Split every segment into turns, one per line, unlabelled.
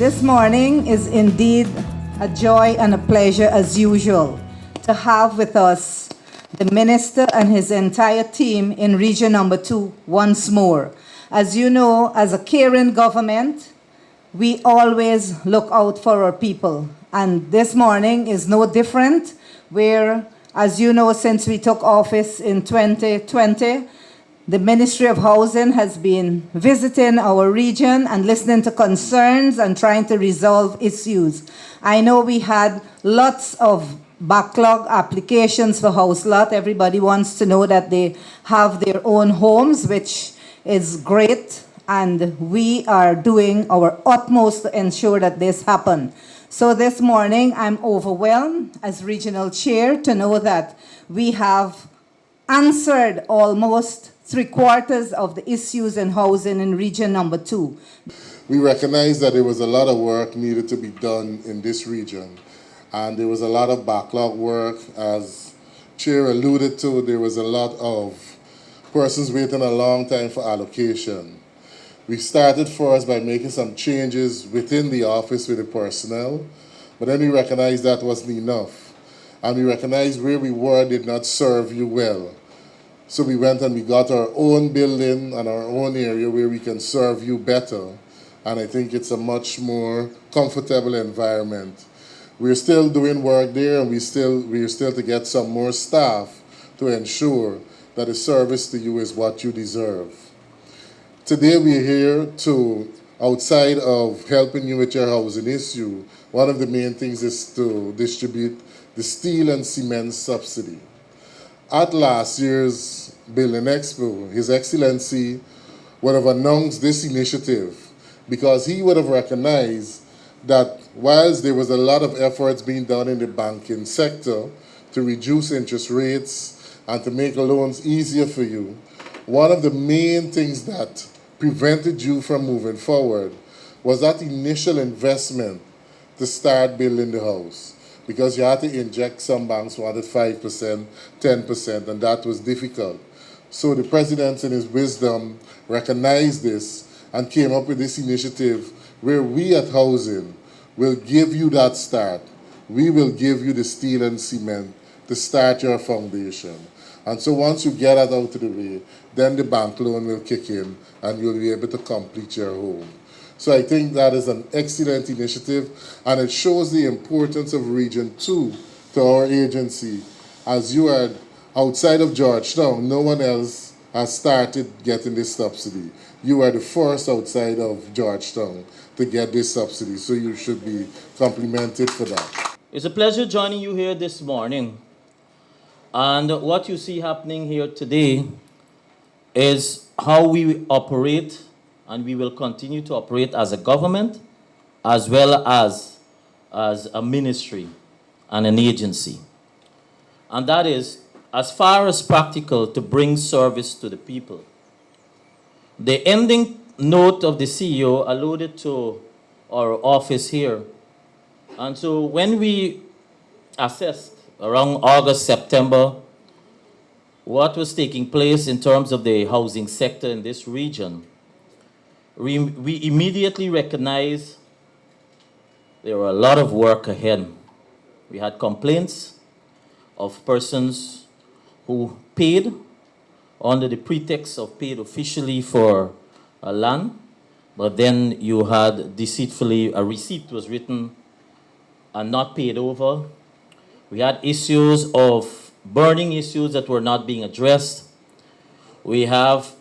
This morning is indeed a joy and a pleasure as usual to have with us the Minister and his entire team in Region Number 2 once more. As you know, as a caring government, we always look out for our people. And this morning is no different, where, as you know, since we took office in 2020, the Ministry of Housing has been visiting our region and listening to concerns and trying to resolve issues. I know we had lots of backlog applications for house lot. Everybody wants to know that they have their own homes, which is great, and we are doing our utmost to ensure that this happens. So this morning, I'm overwhelmed as regional chair to know that we have answered almost 3/4 of the issues in housing in Region Number 2.
We recognize that there was a lot of work needed to be done in this region, and there was a lot of backlog work. As Chair alluded to, there was a lot of persons waiting a long time for allocation. We started first by making some changes within the office with the personnel, but then we recognized that wasn't enough, and we recognized where we were did not serve you well. So we went and we got our own building and our own area where we can serve you better. And I think it's a much more comfortable environment. We're still doing work there, and we're still to get some more staff to ensure that the service to you is what you deserve. Today we're here to, outside of helping you with your housing issue, one of the main things is to distribute the steel and cement subsidy. At last year's Building Expo, His Excellency would have announced this initiative because he would have recognized that whilst there was a lot of efforts being done in the banking sector to reduce interest rates and to make loans easier for you, one of the main things that prevented you from moving forward was that initial investment to start building the house. Because you had to inject, some banks wanted 5%, 10%, and that was difficult. So the President, in his wisdom, recognized this and came up with this initiative where we at Housing will give you that start. We will give you the steel and cement to start your foundation. And so once you get that out of the way, then the bank loan will kick in and you'll be able to complete your home. So I think that is an excellent initiative, and it shows the importance of Region 2 to our agency. As you are outside of Georgetown, no one else has started getting this subsidy. You are the first outside of Georgetown to get this subsidy, so you should be complimented for that.
It's a pleasure joining you here this morning. And what you see happening here today is how we operate, and we will continue to operate as a government, as well as a ministry and an agency. And that is, as far as practical, to bring service to the people. The ending note of the CEO alluded to our office here. And so when we assessed around August, September, what was taking place in terms of the housing sector in this region, we immediately recognized there were a lot of work ahead. We had complaints of persons who paid under the pretext of paid officially for a land, but then you had deceitfully, a receipt was written and not paid over. We had issues of burning issues that were not being addressed. We have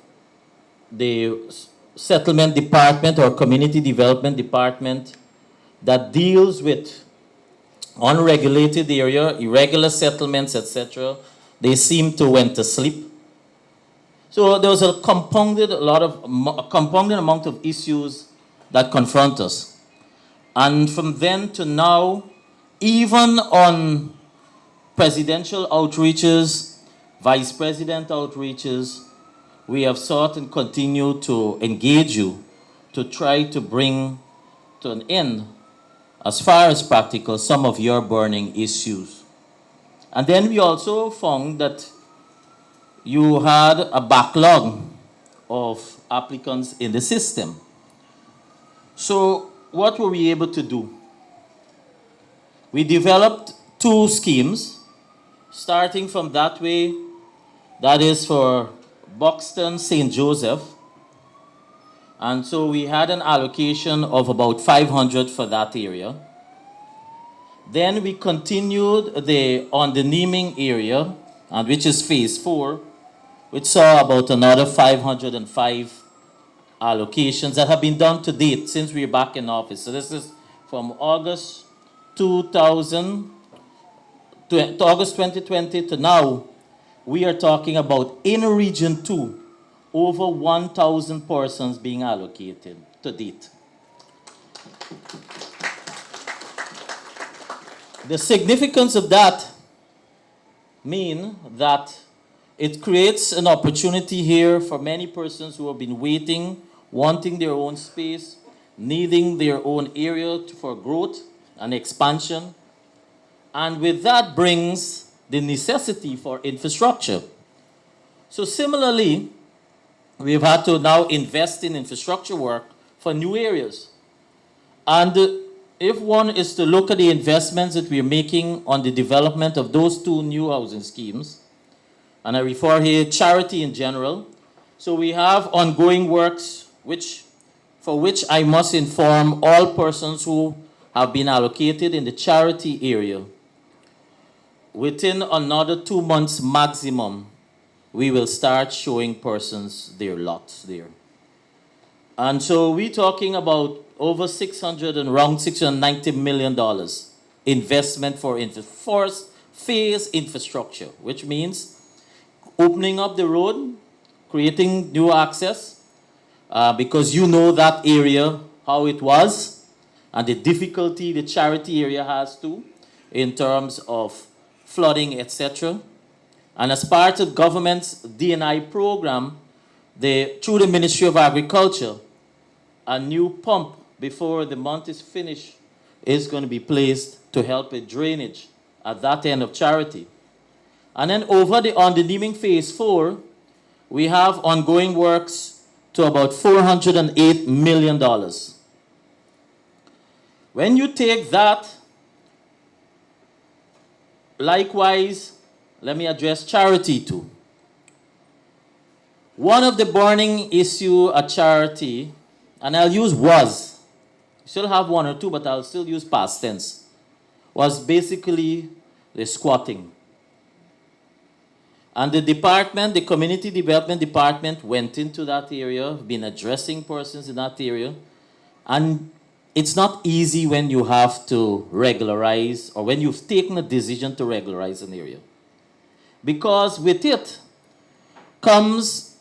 the settlement department or community development department that deals with unregulated area, irregular settlements, etc. They seem to went to sleep. So there was a compounded amount of issues that confront us. And from then to now, even on presidential outreaches, vice president outreaches, we have sought and continue to engage you to try to bring to an end, as far as practical, some of your burning issues. And then we also found that you had a backlog of applicants in the system. So what were we able to do? We developed 2 schemes, starting from that way, that is for Buxton, St. Joseph. And so we had an allocation of about 500 for that area. Then we continued on the Neming area, and which is phase 4, which saw about another 505 allocations that have been done to date since we're back in office. So this is from August 2000 to August 2020 to now. We are talking about in Region 2, over 1,000 persons being allocated to date. The significance of that mean that it creates an opportunity here for many persons who have been waiting, wanting their own space, needing their own area for growth and expansion. And with that brings the necessity for infrastructure. So similarly, we've had to now invest in infrastructure work for new areas. And if one is to look at the investments that we're making on the development of those 2 new housing schemes, and I refer here charity in general. So we have ongoing works for which I must inform all persons who have been allocated in the charity area. Within another 2 months maximum, we will start showing persons their lots there. And so we're talking about over around $690 million investment for first phase infrastructure, which means opening up the road, creating new access, because you know that area, how it was, and the difficulty the charity area has too, in terms of flooding, etc. And as part of government's D&I program, through the Ministry of Agriculture, a new pump before the month is finished is going to be placed to help with drainage at that end of charity. And then on the Neming phase 4, we have ongoing works to about $408 million. When you take that, likewise, let me address charity too. One of the burning issue at charity, and I'll use was, still have 1 or 2, but I'll still use past tense, was basically the squatting. And the community development department went into that area, been addressing persons in that area, and it's not easy when you have to regularize or when you've taken a decision to regularize an area. Because with it comes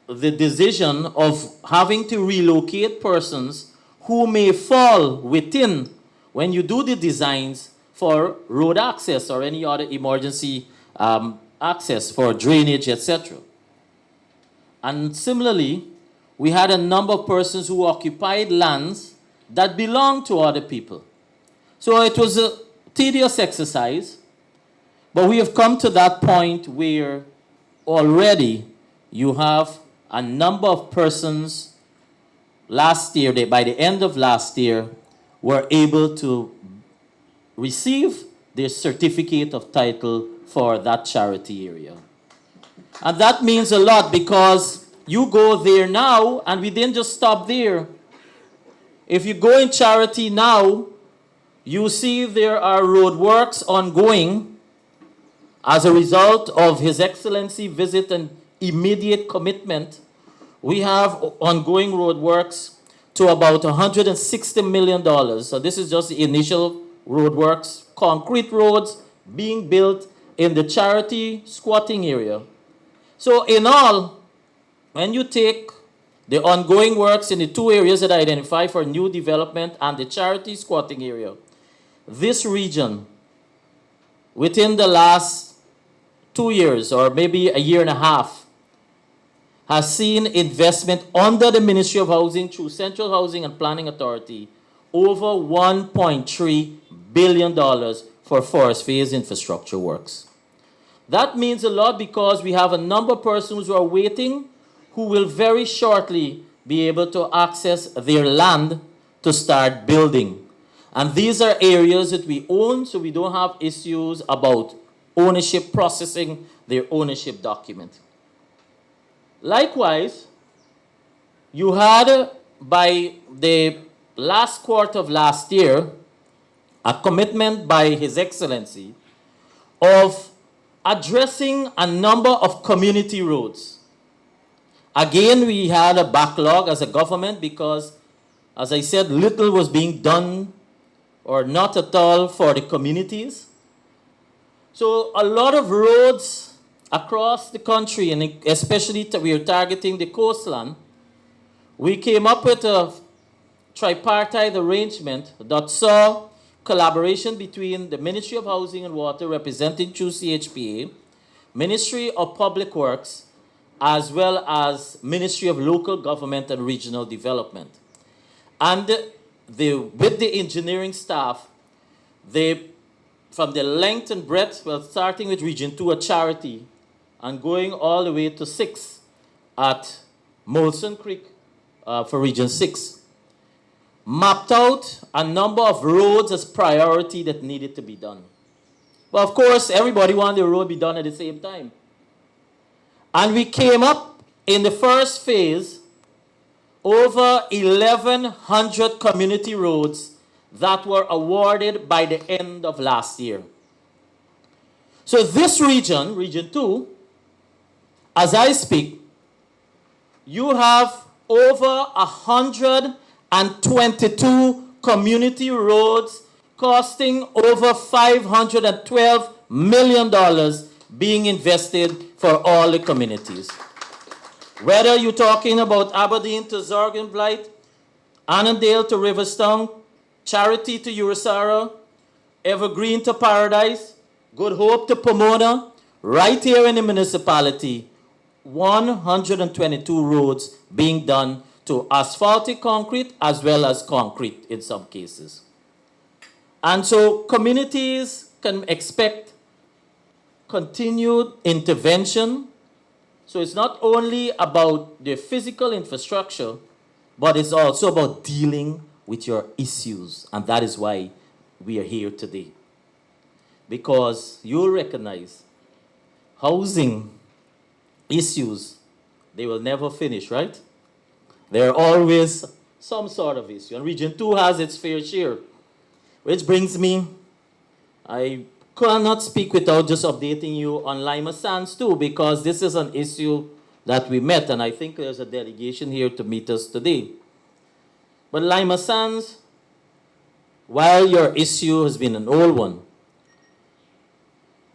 the decision of having to relocate persons who may fall within, when you do the designs for road access or any other emergency access for drainage, etc. And similarly, we had a number of persons who occupied lands that belonged to other people. So it was a tedious exercise, but we have come to that point where already you have a number of persons last year, by the end of last year, were able to receive their certificate of title for that charity area. And that means a lot because you go there now, and we didn't just stop there. If you go in charity now, you see there are road works ongoing as a result of His Excellency visit and immediate commitment. We have ongoing road works to about $160 million. So this is just the initial road works, concrete roads being built in the charity squatting area. So in all, when you take the ongoing works in the 2 areas that I identify for new development and the charity squatting area, this region, within the last 2 years or maybe a year and a half, has seen investment under the Ministry of Housing through Central Housing and Planning Authority over $1.3 billion for first phase infrastructure works. That means a lot because we have a number of persons who are waiting who will very shortly be able to access their land to start building. And these are areas that we own, so we don't have issues about ownership processing their ownership document. Likewise, you had by the last quarter of last year a commitment by His Excellency of addressing a number of community roads. Again, we had a backlog as a government because, as I said, little was being done or not at all for the communities. So a lot of roads across the country, and especially we are targeting the coastline, we came up with a tripartite arrangement that saw collaboration between the Ministry of Housing and Water, represented through CHPA, Ministry of Public Works, as well as Ministry of Local Government and Regional Development. And with the engineering staff, from the length and breadth, well, starting with Region 2 at Charity and going all the way to 6 at Molson Creek for Region 6, mapped out a number of roads as priority that needed to be done. But of course, everybody wanted the road to be done at the same time. And we came up in the first phase over 1,100 community roads that were awarded by the end of last year. So this region, Region 2, as I speak, you have over 122 community roads costing over $512 million being invested for all the communities. Whether you're talking about Aberdeen to Zorgenblight, Annandale to Riverstown, Charity to Urusara, Evergreen to Paradise, Good Hope to Pomona, right here in the municipality, 122 roads being done to asphaltic concrete as well as concrete in some cases. And so communities can expect continued intervention. So it's not only about the physical infrastructure, but it's also about dealing with your issues. And that is why we are here today. Because you'll recognize housing issues, they will never finish, right? There are always some sort of issue. And Region 2 has its fair share. Which brings me, I cannot speak without just updating you on Lima Sands too, because this is an issue that we met, and I think there's a delegation here to meet us today. But Lima Sands, while your issue has been an old one,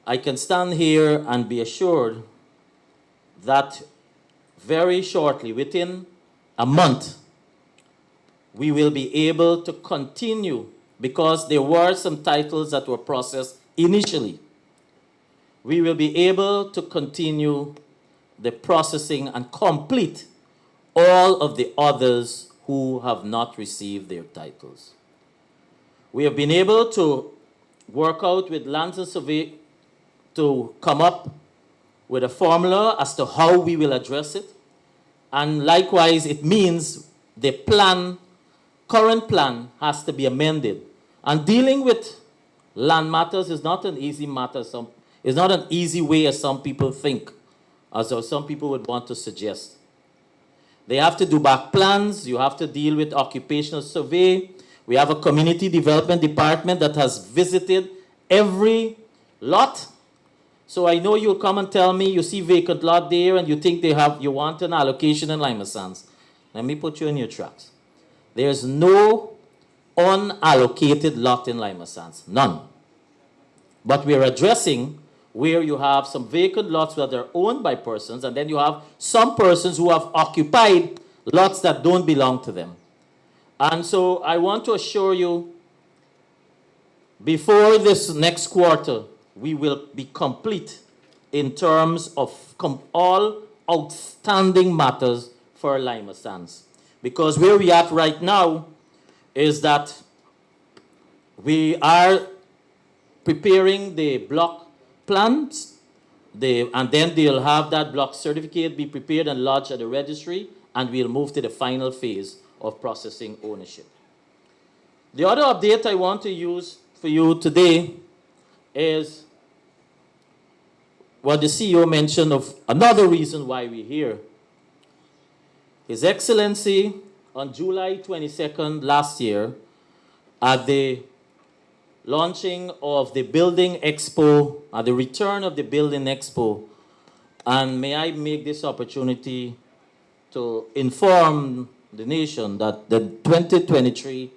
I can stand here and be assured that very shortly, within a month, we will be able to continue, because there were some titles that were processed initially. We will be able to continue the processing and complete all of the others who have not received their titles. We have been able to work out with Lands and Survey to come up with a formula as to how we will address it. And likewise, it means the plan, current plan, has to be amended. And dealing with land matters is not an easy matter. It's not an easy way as some people think, as some people would want to suggest. They have to do back plans. You have to deal with occupational survey. We have a community development department that has visited every lot. So I know you'll come and tell me you see vacant lot there and you think you want an allocation in Lima Sands. Let me put you in your tracks. There's no unallocated lot in Lima Sands. None. But we're addressing where you have some vacant lots that are owned by persons, and then you have some persons who have occupied lots that don't belong to them. And so I want to assure you, before this next quarter, we will be complete in terms of all outstanding matters for Lima Sands. Because where we are right now is that we are preparing the block plans, and then they'll have that block certificate be prepared and lodged at the registry, and we'll move to the final phase of processing ownership. The other update I want to use for you today is what the CEO mentioned of another reason why we're here. His Excellency, on July 22nd last year, at the launching of the Building Expo, at the return of the Building Expo, and may I make this opportunity to inform the nation that the 2023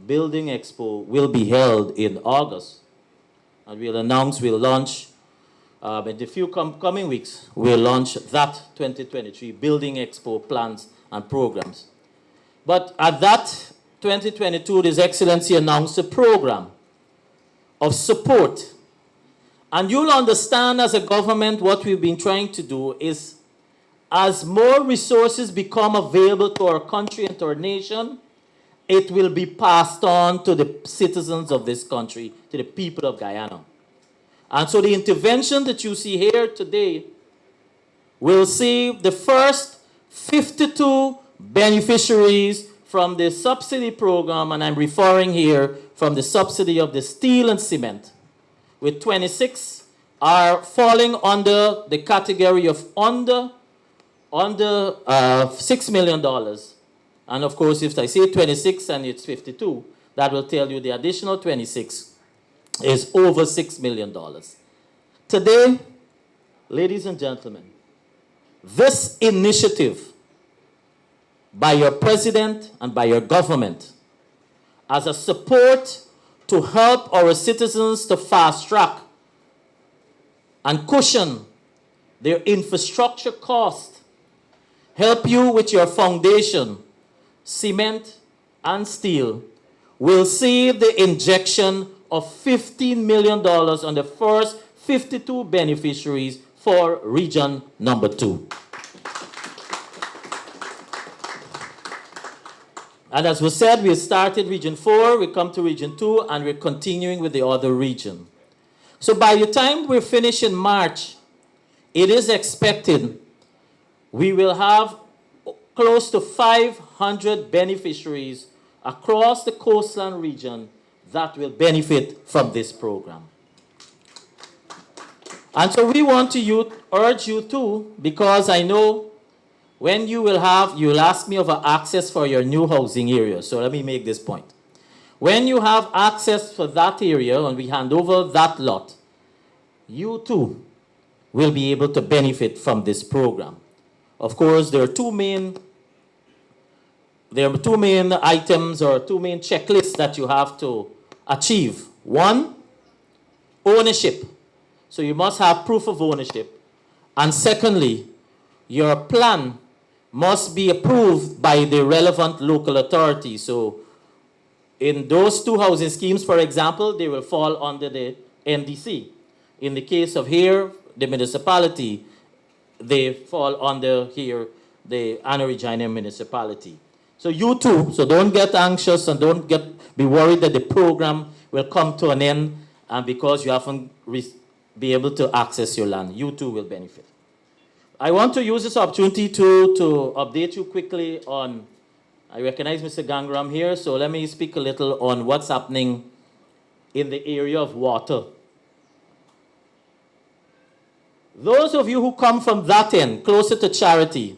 Building Expo will be held in August. And we'll launch, in the few coming weeks, we'll launch that 2023 Building Expo plans and programs. But at that 2022, His Excellency announced a program of support. And you'll understand as a government what we've been trying to do is, as more resources become available to our country and to our nation, it will be passed on to the citizens of this country, to the people of Guyana. And so the intervention that you see here today will see the first 52 beneficiaries from the subsidy program, and I'm referring here from the subsidy of the steel and cement, with 26 are falling under the category of under $6 million. And of course, if I say 26 and it's 52, that will tell you the additional 26 is over $6 million. Today, ladies and gentlemen, this initiative by your president and by your government as a support to help our citizens to fast track and cushion their infrastructure cost, help you with your foundation, cement and steel, will see the injection of $15 million on the first 52 beneficiaries for region number 2. And as we said, we started region 4, we come to region 2, and we're continuing with the other region. So by the time we're finished in March, it is expected we will have close to 500 beneficiaries across the coastline region that will benefit from this program. And so we want to urge you too, because I know when you'll ask me of access for your new housing area. So let me make this point. When you have access for that area and we hand over that lot, you too will be able to benefit from this program. Of course, there are two main items or two main checklists that you have to achieve. One, ownership. So you must have proof of ownership. And secondly, your plan must be approved by the relevant local authority. So in those two housing schemes, for example, they will fall under the NDC. In the case of here, the municipality, they fall under here, the Regina municipality. So you too, so don't get anxious and don't be worried that the program will come to an end and because you haven't be able to access your land. You too will benefit. I want to use this opportunity to update you quickly on, I recognize Mr. Gangram here, so let me speak a little on what's happening in the area of water. Those of you who come from that end, closer to Charity,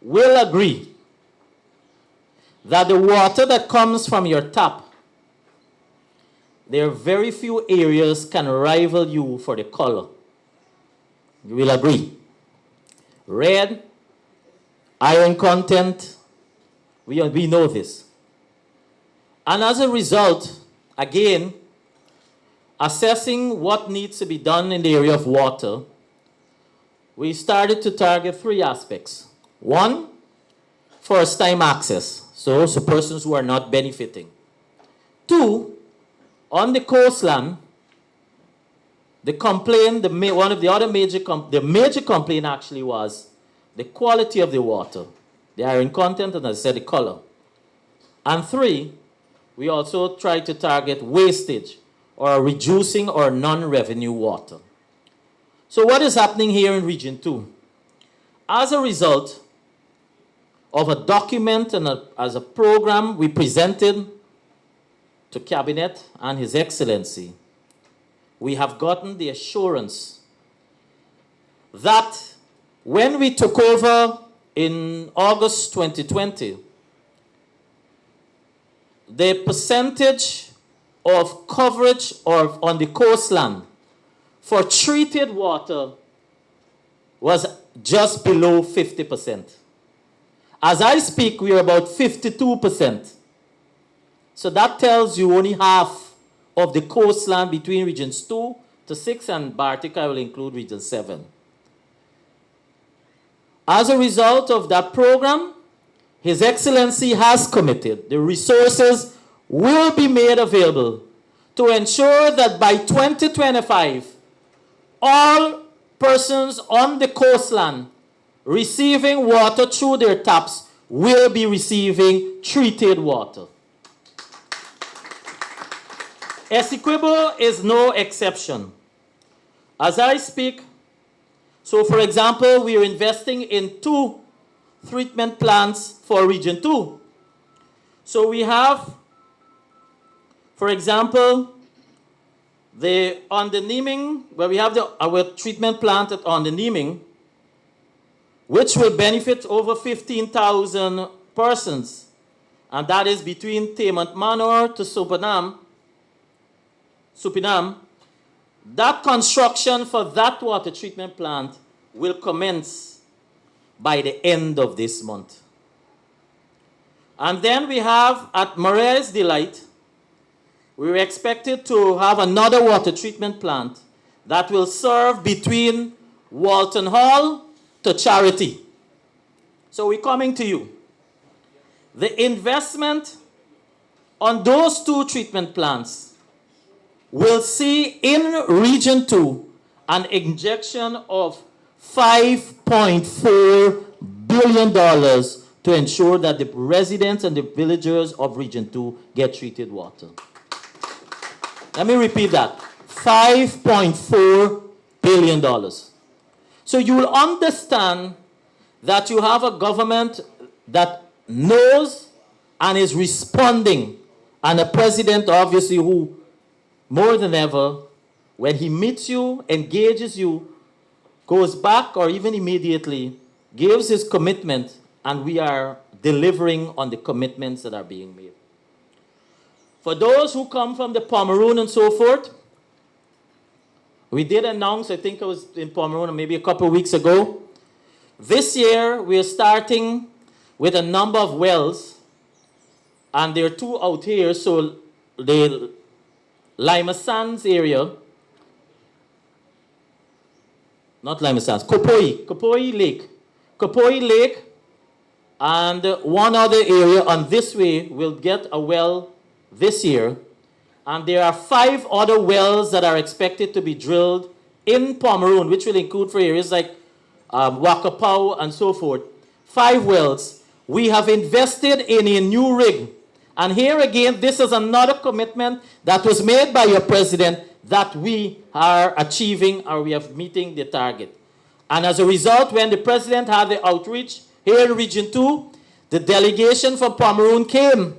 will agree that the water that comes from your tap, there are very few areas can rival you for the color. You will agree. Red, iron content, we know this. And as a result, again, assessing what needs to be done in the area of water, we started to target 3 aspects. 1, first-time access, so persons who are not benefiting. 2, on the coastline, the complaint, the major complaint actually was the quality of the water, the iron content, and as I said, the color. And 3, we also tried to target wastage or reducing or non-revenue water. So what is happening here in Region 2? As a result of a document and as a program we presented to Cabinet and His Excellency, we have gotten the assurance that when we took over in August 2020, the percentage of coverage on the coastline for treated water was just below 50%. As I speak, we are about 52%. So that tells you only half of the coastline between regions 2 to 6, and Bartica will include region 7. As a result of that program, His Excellency has committed the resources will be made available to ensure that by 2025, all persons on the coastline receiving water through their taps will be receiving treated water. ESSEQUIBO is no exception. As I speak, so for example, we are investing in 2 treatment plants for Region 2. So we have, for example, on the Niming, where we have our treatment plant on the Niming, which will benefit over 15,000 persons. And that is between Taymont Manor to Supinam. That construction for that water treatment plant will commence by the end of this month. And then we have at Maria's Delight, we're expected to have another water treatment plant that will serve between Walton Hall to Charity. So we're coming to you. The investment on those 2 treatment plants will see in Region 2 an injection of $5.4 billion to ensure that the residents and the villagers of Region 2 get treated water. Let me repeat that. $5.4 billion. So you will understand that you have a government that knows and is responding, and a president, obviously, who more than ever, when he meets you, engages you, goes back or even immediately, gives his commitment, and we are delivering on the commitments that are being made. For those who come from the Pomeroon and so forth, we did announce, I think it was in Pomeroon maybe a couple of weeks ago, this year we are starting with a number of wells, and there are 2 out here, so the Lima Sands area, not Lima Sands, Kopoi Lake, and one other area on this way will get a well this year. And there are 5 other wells that are expected to be drilled in Pomeroon, which will include for areas like Wakapau and so forth. 5 wells. We have invested in a new rig. And here again, this is another commitment that was made by your president that we are achieving, or we are meeting the target. And as a result, when the president had the outreach here in Region 2, the delegation from Pomeroon came.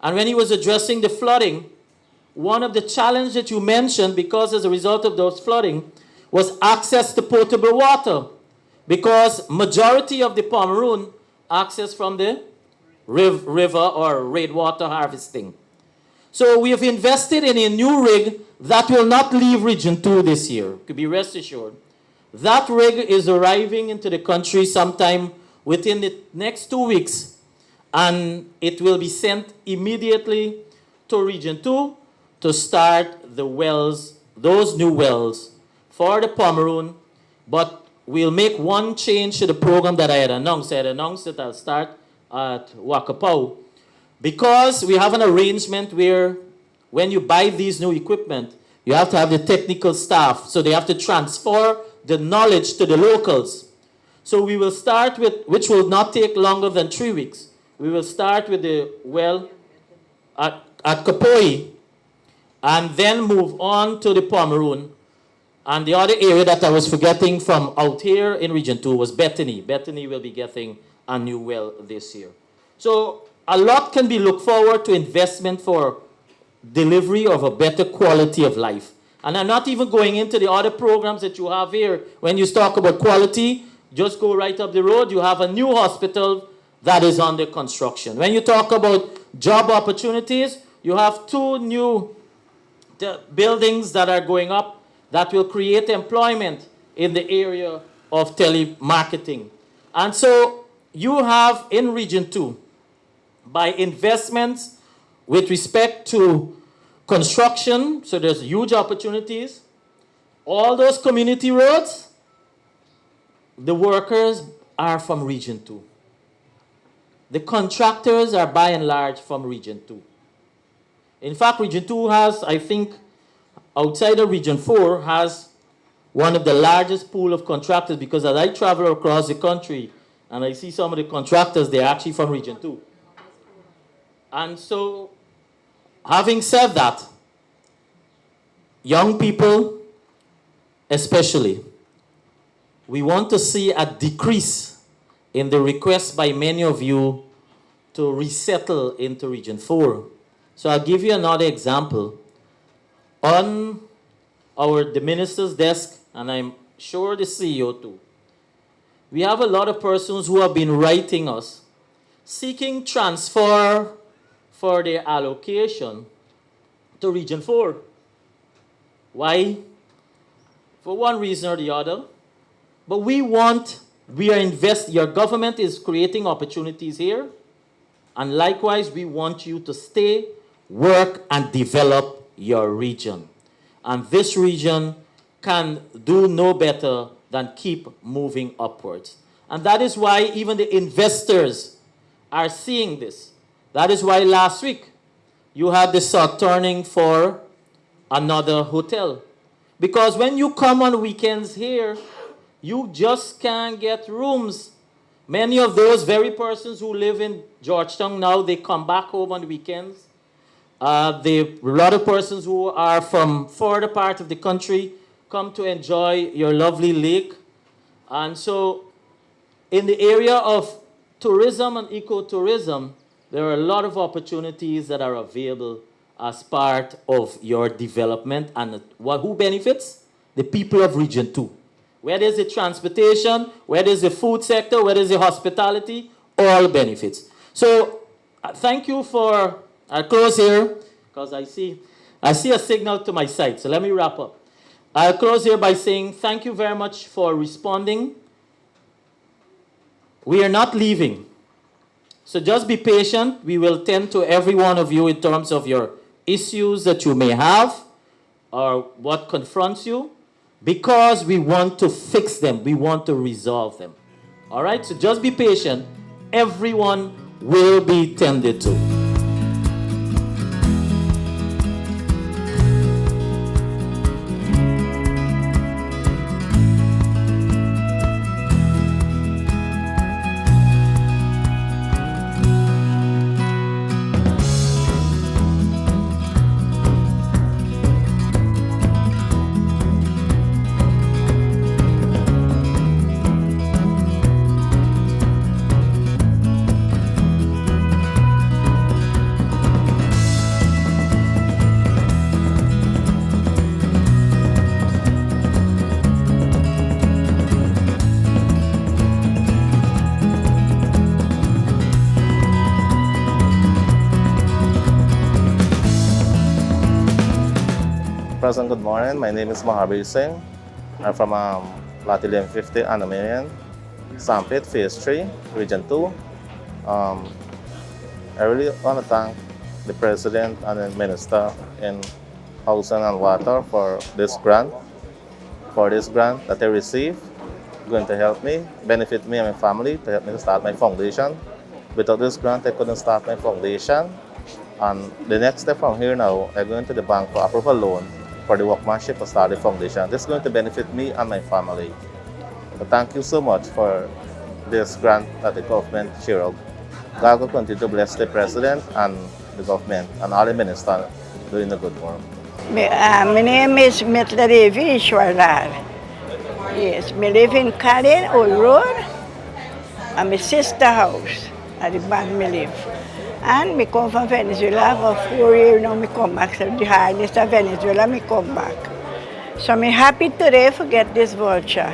And when he was addressing the flooding, one of the challenges that you mentioned, because as a result of those flooding, was access to potable water. Because majority of the Pomeroon access from the river or rainwater harvesting. So we have invested in a new rig that will not leave Region 2 this year. Could be rest assured. That rig is arriving into the country sometime within the next 2 weeks, and it will be sent immediately to Region 2 to start the wells, those new wells for the Pomeroon. But we'll make one change to the program that I had announced. I had announced that I'll start at Wakapau, because we have an arrangement where when you buy these new equipment, you have to have the technical staff, so they have to transfer the knowledge to the locals. So we will start with, which will not take longer than 3 weeks, we will start with the well at Kapoi, and then move on to the Pomeroon. And the other area that I was forgetting from out here in Region 2 was Bethany. Bethany will be getting a new well this year. So a lot can be looked forward to investment for delivery of a better quality of life. And I'm not even going into the other programs that you have here. When you talk about quality, just go right up the road. You have a new hospital that is under construction. When you talk about job opportunities, you have 2 new buildings that are going up that will create employment in the area of telemarketing. And so you have in Region 2, by investments with respect to construction, so there's huge opportunities. All those community roads, the workers are from Region 2. The contractors are by and large from Region 2. In fact, Region 2 has, I think, outside of Region 4, has one of the largest pool of contractors, because as I travel across the country and I see some of the contractors, they're actually from Region 2. And so, having said that, young people especially, we want to see a decrease in the request by many of you to resettle into Region 4. So I'll give you another example. On the minister's desk, and I'm sure the CEO too, we have a lot of persons who have been writing us seeking transfer for their allocation to Region 4. Why? For one reason or the other. But your government is creating opportunities here, and likewise we want you to stay, work, and develop your region. And this region can do no better than keep moving upwards. And that is why even the investors are seeing this. That is why last week you had the South turning for another hotel. Because when you come on weekends here, you just can't get rooms. Many of those very persons who live in Georgetown now, they come back home on the weekends. A lot of persons who are from further part of the country come to enjoy your lovely lake. And so in the area of tourism and ecotourism, there are a lot of opportunities that are available as part of your development. And who benefits? The people of Region 2. Whether it's the transportation, whether it's the food sector, whether it's the hospitality, all benefits. So thank you for, I'll close here because I see a signal to my side. So let me wrap up. I'll close here by saying thank you very much for responding. We are not leaving. So just be patient. We will tend to every one of you in terms of your issues that you may have or what confronts you, because we want to fix them. We want to resolve them. All right? So just be patient. Everyone will be tended to.
President, good morning. My name is Mahabir Singh. I'm from Platinum 50 Anamanian, Sampit, Phase 3, Region 2. I really want to thank the President and the Minister in Housing and Water for this grant. That they received, going to help me, benefit me and my family, to help me to start my foundation. Without this grant, I couldn't start my foundation. And the next step from here now, I'm going to the bank for approval loan for the workmanship to start the foundation. This is going to benefit me and my family. So thank you so much for this grant that the government shared out. God will continue to bless the President and the government and all the ministers doing the good work.
My name is Mr. Devi Ishwardar. Yes, I live in Karen, Old Road, and my sister house at the bank I live. And me come from Venezuela for 4 years now. Me come back. So the hardest of Venezuela, me come back. So me happy today to get this voucher.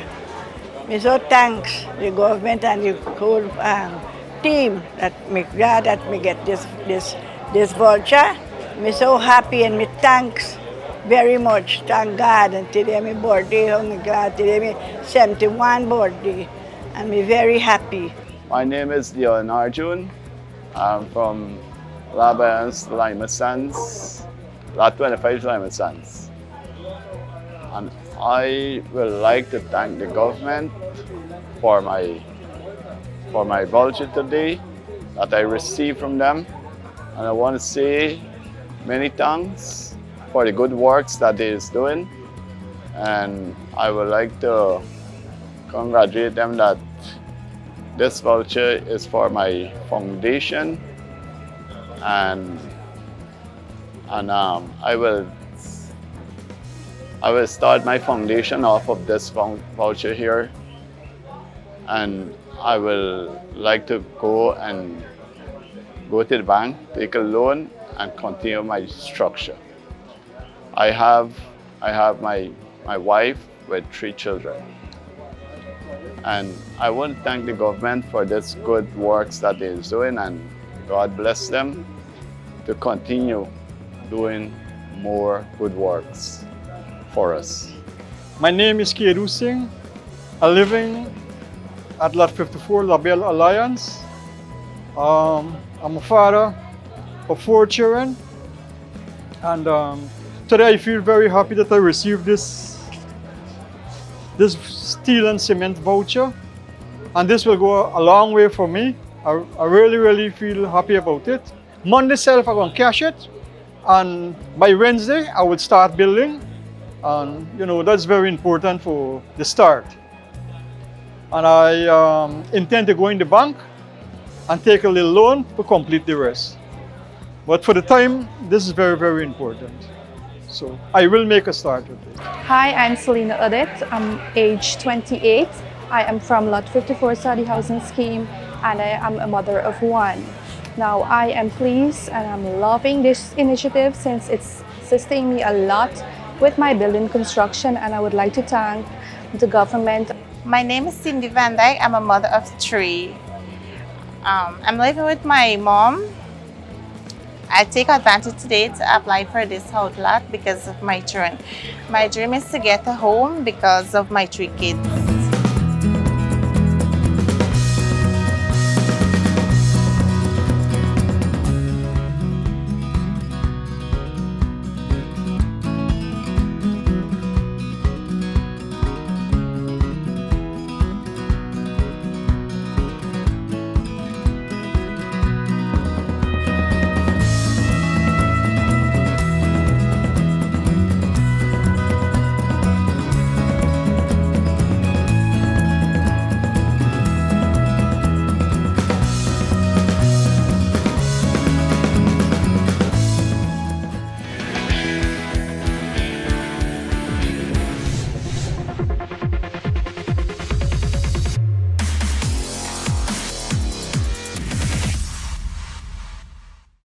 Me so thanks the government and the whole team that me glad that me get this voucher. Me so happy and me thanks very much. Thank God. And today my birthday. I'm glad today me 71 birthday, and me very happy.
My name is Leon Arjun. I'm from Labayans, Lima Sons, Lot 25 Lima Sons. And I would like to thank the government for my voucher today that I received from them. And I want to say many thanks for the good works that they is doing. And I would like to congratulate them that this voucher is for my foundation, and I will start my foundation off of this voucher here, and I will like to go to the bank, take a loan, and continue my structure. I have my wife with 3 children. And I want to thank the government for this good works that they're doing, and God bless them to continue doing more good works for us.
My name is Kedu Singh. I'm living at Lot 54, La Belle Alliance. I'm a father of 4 children, and today I feel very happy that I received this steel and cement voucher, and this will go a long way for me. I really feel happy about it. Monday itself I'm going to cash it, and by Wednesday I will start building, and that's very important for the start. And I intend to go in the bank and take a little loan to complete the rest. But for the time, this is very important. So I will make a start with it.
Hi, I'm Selena Odette. I'm age 28. I am from Lot 54 Study Housing Scheme, and I am a mother of 1. Now I am pleased and I'm loving this initiative since it's assisting me a lot with my building construction, and I would like to thank the government.
My name is Cindy Van Dyke. I'm a mother of 3. I'm living with my mom. I take advantage today to apply for this house lot because of my children. My dream is to get a home because of my 3 kids.